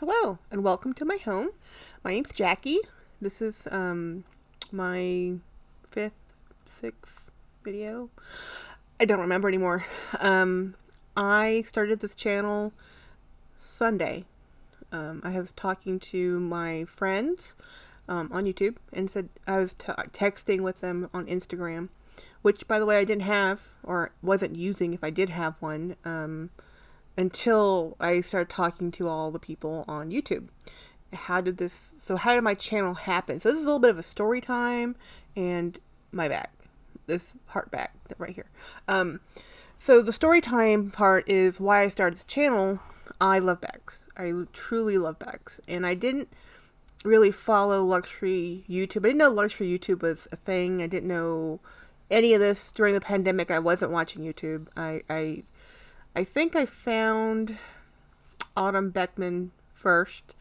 Hello, and welcome to my home. My name's Jackie. This is my fifth, sixth video. I don't remember anymore. I started this channel Sunday. I was talking to my friends on YouTube and said I was texting with them on Instagram, which, by the way, I didn't have or wasn't using if I did have one. Until I started talking to all the people on YouTube. How did my channel happen? So this is a little bit of a story time and my bag. This heart bag right here. So the story time part is why I started this channel. I love bags. I truly love bags. And I didn't really follow luxury YouTube. I didn't know luxury YouTube was a thing. I didn't know any of this during the pandemic. I wasn't watching YouTube. I think I found Autumn Beckman first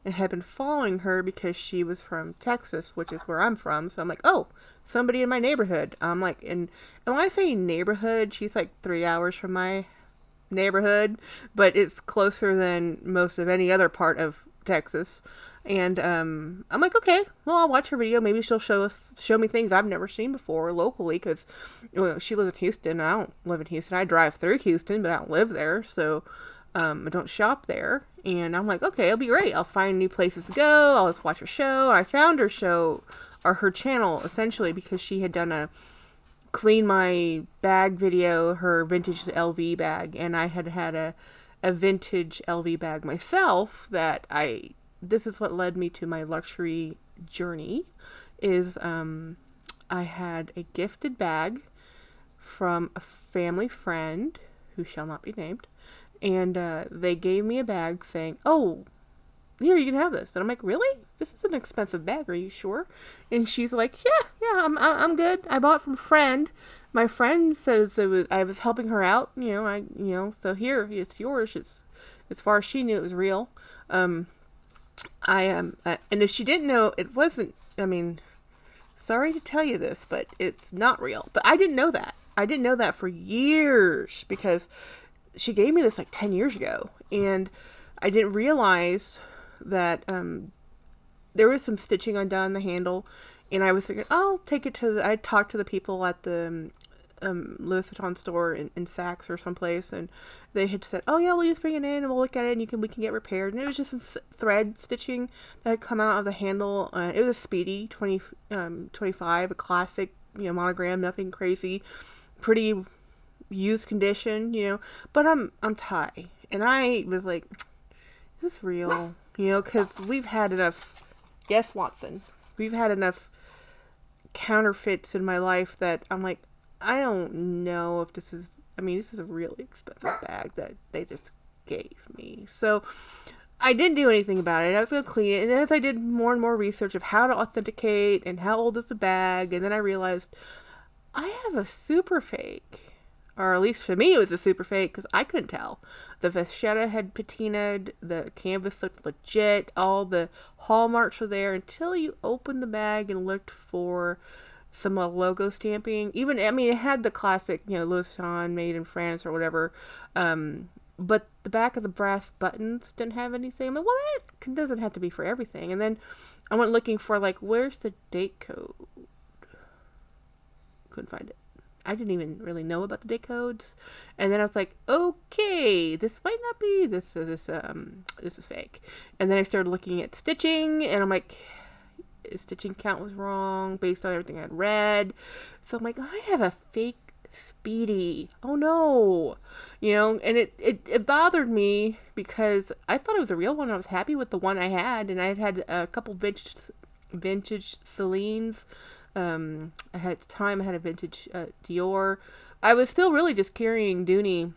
and had been following her because she was from Texas, which is where I'm from. So I'm like, oh, somebody in my neighborhood. I'm like, and when I say neighborhood, she's like 3 hours from my neighborhood, but it's closer than most of any other part of Texas. And I'm like, okay, well, I'll watch her video. Maybe she'll show me things I've never seen before locally, because she lives in Houston. I don't live in Houston. I drive through Houston, but I don't live there, so I don't shop there. And I'm like, okay, it'll be great. I'll find new places to go. I'll just watch her show. I found her show, or her channel, essentially, because she had done a clean my bag video, her vintage LV bag, and I had a vintage LV bag myself that this is what led me to my luxury journey, is I had a gifted bag from a family friend who shall not be named, and they gave me a bag saying, oh, here, you can have this. And I'm like, really? This is an expensive bag, are you sure? And she's like, yeah, I'm good. I bought it from a friend. My friend says I was helping her out, so here, it's yours. It's, as far as she knew, it was real. I am, and if she didn't know, it wasn't, sorry to tell you this, but it's not real. But I didn't know that. I didn't know that for years, because she gave me this like 10 years ago, and I didn't realize that there was some stitching undone on the handle, and I was thinking, I'll take it I talked to the people at the Louis Vuitton store in Saks or someplace, and they had said, oh yeah, we'll just bring it in and we'll look at it and we can get repaired. And it was just some thread stitching that had come out of the handle. It was a Speedy 25, a classic, monogram, nothing crazy, pretty used condition, but I'm Thai, and I was like, is this real? Because we've had enough, yes, Watson, we've had enough counterfeits in my life that I'm like, I don't know if this is a really expensive bag that they just gave me. So I didn't do anything about it. I was going to clean it. And then as I did more and more research of how to authenticate and how old is the bag, and then I realized I have a super fake. Or at least for me, it was a super fake, because I couldn't tell. The vachetta had patinaed, the canvas looked legit, all the hallmarks were there until you opened the bag and looked for some logo stamping. Even, it had the classic, Louis Vuitton, made in France or whatever. But the back of the brass buttons didn't have anything. I'm like, well, that doesn't have to be for everything. And then I went looking for, where's the date code? Couldn't find it. I didn't even really know about the date codes. And then I was like, okay, this might not be, this is fake. And then I started looking at stitching, and I'm like, stitching count was wrong based on everything I'd read. So I'm like, I have a fake Speedy. Oh no. And it bothered me because I thought it was a real one. I was happy with the one I had, and I had a couple vintage Celine's. At the time I had a vintage Dior. I was still really just carrying Dooney.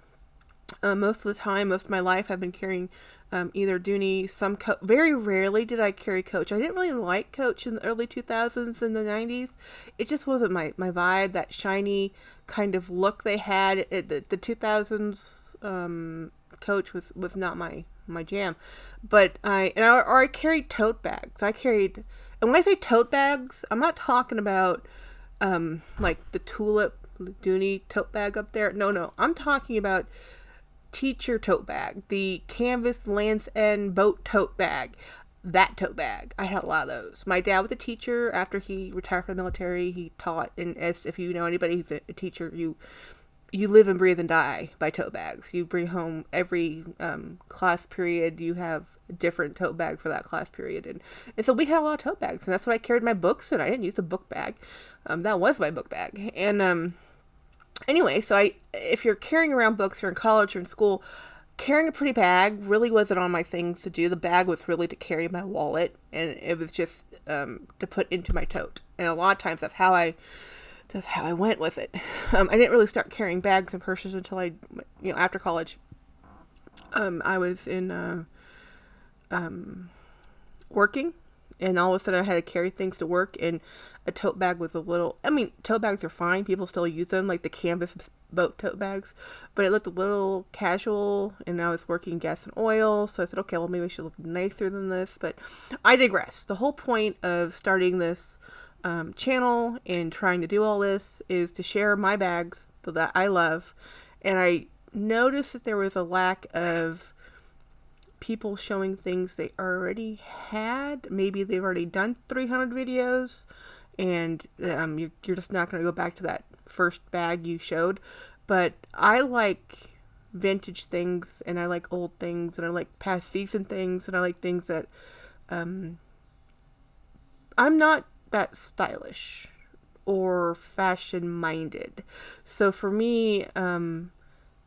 Most of the time, most of my life, I've been carrying either Dooney, some Coach. Very rarely did I carry Coach. I didn't really like Coach in the early 2000s and the 90s. It just wasn't my vibe, that shiny kind of look they had. The 2000s Coach was not my jam. But I carried tote bags. And when I say tote bags, I'm not talking about like the tulip Dooney tote bag up there. No, I'm talking about teacher tote bag, the canvas Land's End boat tote bag, that tote bag. I had a lot of those. My dad was a teacher. After he retired from the military, he taught, and as if you know anybody who's a teacher, you live and breathe and die by tote bags. You bring home every class period, you have a different tote bag for that class period. And so we had a lot of tote bags, and that's what I carried my books in. I didn't use a book bag. That was my book bag. And anyway, so if you're carrying around books, you're in college or in school, carrying a pretty bag really wasn't on my things to do. The bag was really to carry my wallet, and it was just to put into my tote. And a lot of times that's how I went with it. I didn't really start carrying bags and purses until after college. I was in working, and all of a sudden I had to carry things to work, and a tote bag was tote bags are fine. People still use them, like the canvas boat tote bags, but it looked a little casual, and I was working gas and oil, so I said, okay, well, maybe I should look nicer than this, but I digress. The whole point of starting this channel and trying to do all this is to share my bags that I love. And I noticed that there was a lack of people showing things they already had. Maybe they've already done 300 videos, and you're just not going to go back to that first bag you showed. But I like vintage things, and I like old things, and I like past season things, and I like things that I'm not that stylish or fashion minded. So for me,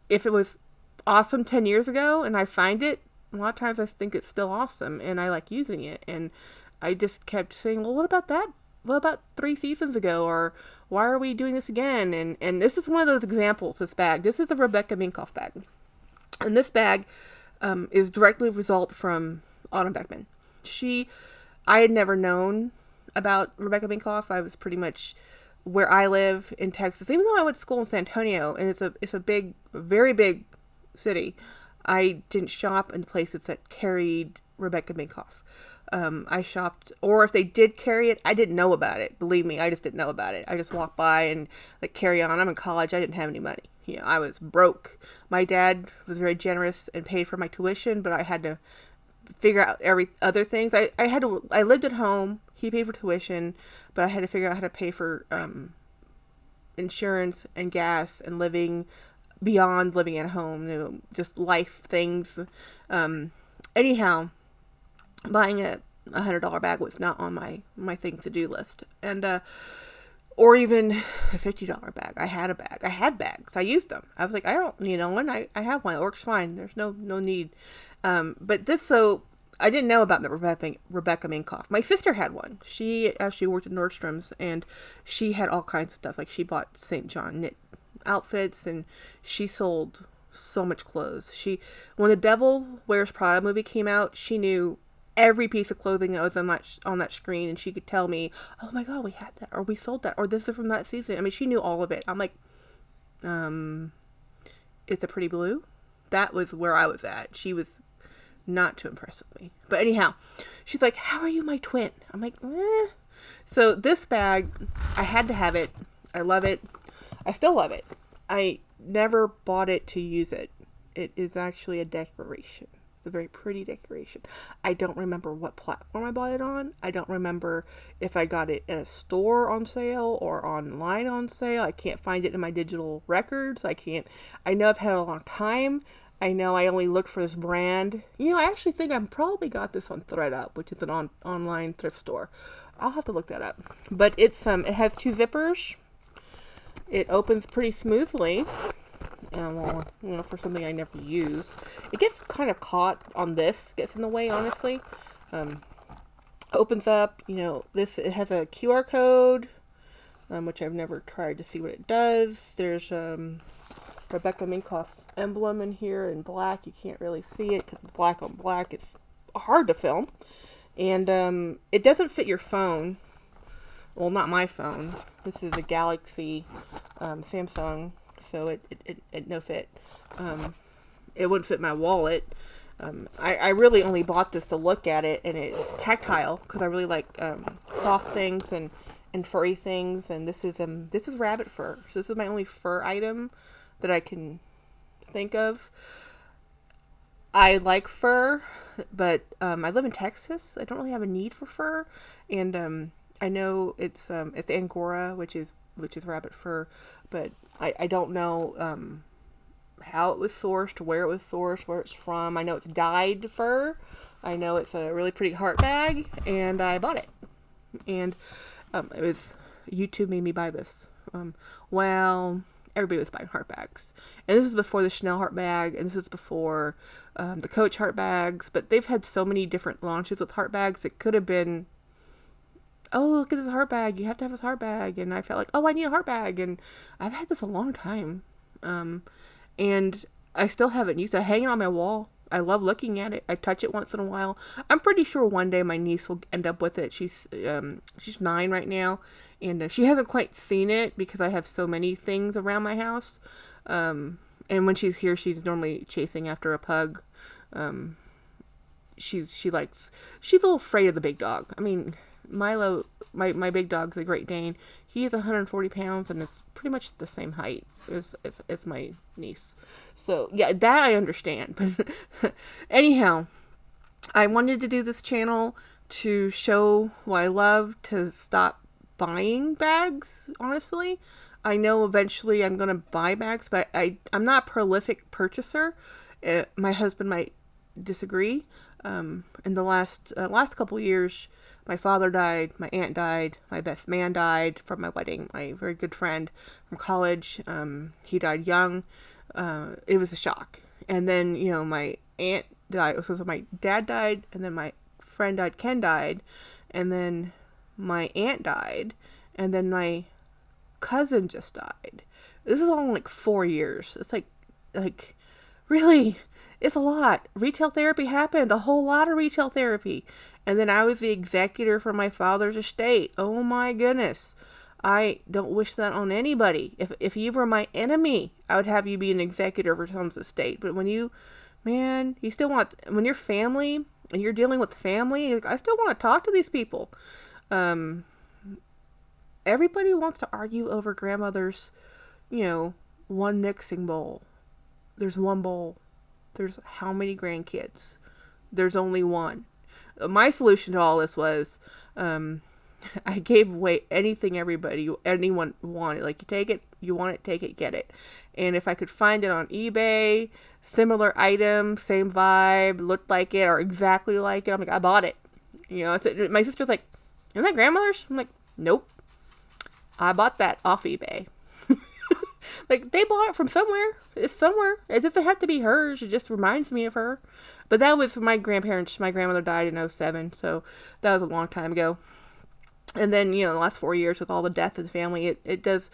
if it was awesome 10 years ago and I find it, a lot of times I think it's still awesome and I like using it. And I just kept saying, well, what about that? What about 3 seasons ago? Or why are we doing this again? And this is one of those examples, this bag. This is a Rebecca Minkoff bag. And this bag is directly a result from Autumn Beckman. I had never known about Rebecca Minkoff. I was pretty much where I live in Texas, even though I went to school in San Antonio, and it's a big, very big city. I didn't shop in places that carried Rebecca Minkoff. I shopped, or if they did carry it, I didn't know about it. Believe me, I just didn't know about it. I just walked by and carry on. I'm in college. I didn't have any money. I was broke. My dad was very generous and paid for my tuition, but I had to figure out every other things. I lived at home. He paid for tuition, but I had to figure out how to pay for insurance and gas and living beyond living at home, just life things. Anyhow, buying a $100 bag was not on my things to do list, and or even a $50 bag. I had bags. I used them. I was like, I don't need one. I have one. It works fine. There's no need. But I didn't know about Rebecca Minkoff. My sister had one. She actually worked at Nordstrom's, and she had all kinds of stuff. Like, she bought St. John knit outfits, and she sold so much clothes. When the Devil Wears Prada movie came out, she knew every piece of clothing that was on that screen, and she could tell me, oh my god, we had that, or we sold that, or this is from that season. I mean, she knew all of it. I'm like, It's a Pretty Blue? That was where I was at. She was not too impressed with me. But anyhow, she's like, how are you my twin? I'm like, eh. So this bag, I had to have it. I love it. I still love it. I never bought it to use it. It is actually a decoration. It's a very pretty decoration. I don't remember what platform I bought it on. I don't remember if I got it at a store on sale or online on sale. I can't find it in my digital records. I know I've had it a long time. I know I only looked for this brand. I actually think I probably got this on ThredUp, which is an online thrift store. I'll have to look that up. But it has 2 zippers. It opens pretty smoothly. For something I never use. It gets kind of caught on this. Gets in the way, honestly. Opens up. It has a QR code, which I've never tried to see what it does. There's Rebecca Minkoff emblem in here in black. You can't really see it because black on black is hard to film. And it doesn't fit your phone. Well, not my phone. This is a Galaxy Samsung, so it no fit. It wouldn't fit my wallet. I really only bought this to look at it, and it's tactile because I really like soft things and furry things. And this is rabbit fur. So this is my only fur item that I can think of. I like fur, but I live in Texas. I don't really have a need for fur, and I know it's Angora, which is rabbit fur, but I don't know how it was sourced, where it was sourced, where it's from. I know it's dyed fur. I know it's a really pretty heart bag, and I bought it. And it was YouTube made me buy this. Well, everybody was buying heart bags, and this was before the Chanel heart bag, and this was before the Coach heart bags. But they've had so many different launches with heart bags. It could have been, oh, look at this heart bag. You have to have this heart bag, and I felt like, oh, I need a heart bag, and I've had this a long time. And I still haven't used it. I hang it on my wall. I love looking at it. I touch it once in a while. I'm pretty sure one day my niece will end up with it. She's 9 right now, and she hasn't quite seen it because I have so many things around my house. And when she's here, she's normally chasing after a pug. She's a little afraid of the big dog. I mean, Milo, my big dog's a Great Dane. He is 140 pounds and is pretty much the same height as my niece. So, yeah, that I understand. But anyhow, I wanted to do this channel to show what I love, to stop buying bags, honestly. I know eventually I'm going to buy bags, but I'm not a prolific purchaser. My husband might disagree. In the last couple years, my father died, my aunt died, my best man died from my wedding, my very good friend from college. He died young. It was a shock. And then, my aunt died. So my dad died, and then my friend died, Ken died, and then my aunt died, and then my cousin just died. This is all in like 4 years. It's like really, it's a lot. Retail therapy happened, a whole lot of retail therapy. And then I was the executor for my father's estate. Oh my goodness. I don't wish that on anybody. If you were my enemy, I would have you be an executor for someone's estate. But when you still want, when you're family and you're dealing with family, I still want to talk to these people. Everybody wants to argue over grandmother's, one mixing bowl. There's one bowl. There's how many grandkids? There's only one. My solution to all this was, I gave away anything anyone wanted. Like, you take it, you want it, take it, get it. And if I could find it on eBay, similar item, same vibe, looked like it or exactly like it, I'm like, I bought it. My sister's like, isn't that grandmother's? I'm like, nope. I bought that off eBay. Like, they bought it from somewhere. It's somewhere. It doesn't have to be hers. It just reminds me of her. But that was for my grandparents. My grandmother died in 2007, so that was a long time ago. And then, the last 4 years with all the death of the family, it does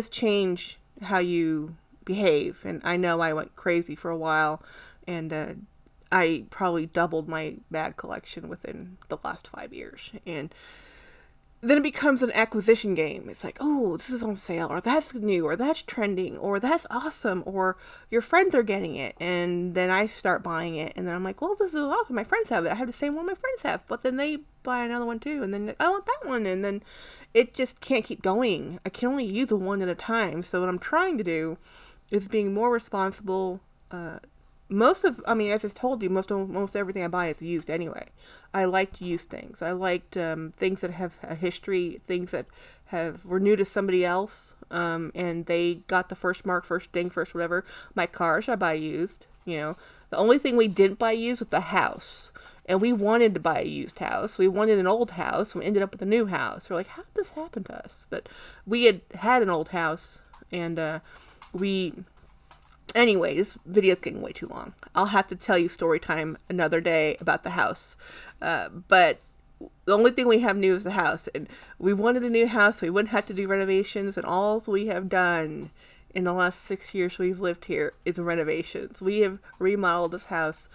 change how you behave. And I know I went crazy for a while, and I probably doubled my bag collection within the last 5 years. And then it becomes an acquisition game. It's like, oh, this is on sale, or that's new, or that's trending, or that's awesome, or your friends are getting it. And then I start buying it, and then I'm like, well, this is awesome. My friends have it. I have the same one my friends have. But then they buy another one too, and then I want that one, and then it just can't keep going. I can only use one at a time. So what I'm trying to do is being more responsible. As I told you, most everything I buy is used anyway. I like to use things. I liked things that have a history, things that were new to somebody else, and they got the first mark, first ding, first whatever. My cars I buy used. The only thing we didn't buy used was the house, and we wanted to buy a used house. We wanted an old house. We ended up with a new house. We're like, how did this happen to us? But we had an old house, and Anyway, this video is getting way too long. I'll have to tell you story time another day about the house. But the only thing we have new is the house. And we wanted a new house so we wouldn't have to do renovations. And all we have done in the last 6 years we've lived here is renovations. We have remodeled this house.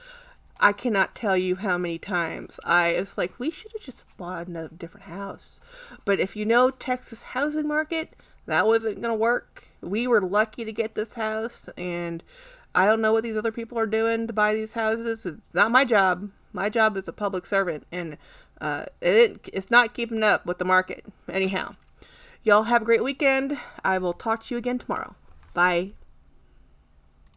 I cannot tell you how many times it's like, we should have just bought another different house. But if you know Texas housing market, that wasn't going to work. We were lucky to get this house, and I don't know what these other people are doing to buy these houses. It's not my job. My job is a public servant, and it's not keeping up with the market. Anyhow, y'all have a great weekend. I will talk to you again tomorrow. Bye.